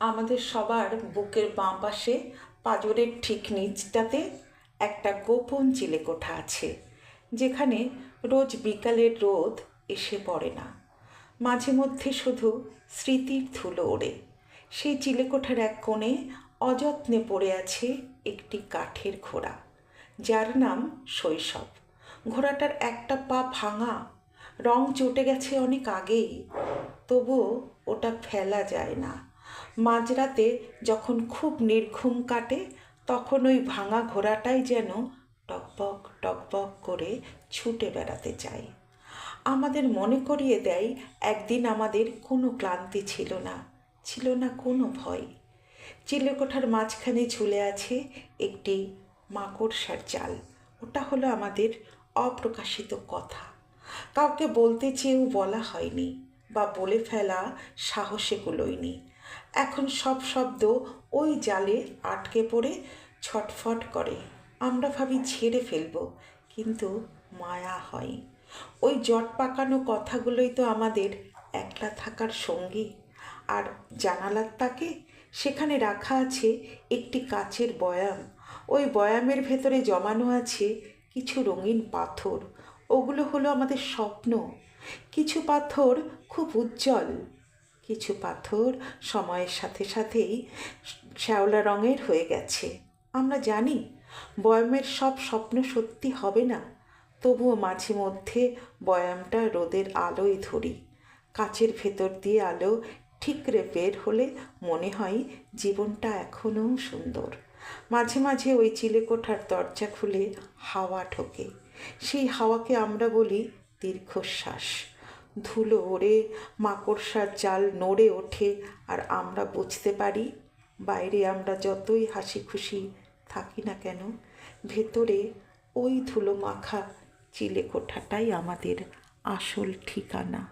আমাদের সবার বুকের বাঁ পাশে পাঁজরের ঠিক নিচটাতে একটা গোপন চিলেকোঠা আছে, যেখানে রোজ বিকালের রোদ এসে পড়ে না। মাঝে মধ্যে শুধু স্মৃতির ধুলো ওড়ে। সেই চিলেকোঠার এক কোণে অযত্নে পড়ে আছে একটি কাঠের ঘোড়া, যার নাম শৈশব। ঘোড়াটার একটা পা ভাঙা, রং চটে গেছে অনেক আগেই, তবুও ওটা ফেলা যায় না। মাঝরাতে যখন খুব নির্ঘুম কাটে, তখন ওই ভাঙা ঘোড়াটাই যেন টকবক টকবক করে ছুটে বেড়াতে চায়। আমাদের মনে করিয়ে দেয় একদিন আমাদের কোনো ক্লান্তি ছিল না, ছিল না কোনো ভয়। চিলেকোঠার মাঝখানে ঝুলে আছে একটি মাকড়সার জাল। ওটা হলো আমাদের অপ্রকাশিত কথা, কাউকে বলতে চেয়েও বলা হয়নি, বা বলে ফেলা সাহসে কুলোয়নি। এখন সব শব্দ ওই জালে আটকে পড়ে ছটফট করে। আমরা ভাবি ছেড়ে ফেলবো, কিন্তু মায়া হয়। ওই জট পাকানো কথাগুলোই তো আমাদের একলা থাকার সঙ্গী। আর জানালার তাকে, সেখানে রাখা আছে একটি কাচের বয়াম। ওই বয়ামের ভেতরে জমানো আছে কিছু রঙিন পাথর। ওগুলো হলো আমাদের স্বপ্ন। কিছু পাথর খুব উজ্জ্বল, কিছু পাথর সময়ের সাথে সাথেই শ্যাওলা রঙের হয়ে গেছে। আমরা জানি বয়ামের সব স্বপ্ন সত্যি হবে না, তবুও মাঝে মধ্যে বয়ামটা রোদের আলোয় ধরি। কাচের ভেতর দিয়ে আলো ঠিকরে বের হলে মনে হয় জীবনটা এখনও সুন্দর। মাঝে মাঝে ওই চিলেকোঠার দরজা খুলে হাওয়া ঢোকে। সেই হাওয়াকে আমরা বলি দীর্ঘশ্বাস। ধুলো ওড়ে, মাকড়সার জাল নড়ে ওঠে, আর আমরা বুঝতে পারি বাইরে আমরা যতই হাসি খুশি থাকি না কেন, ভেতরে ওই ধুলো মাখা চিলেকোঠাটাই আমাদের আসল ঠিকানা।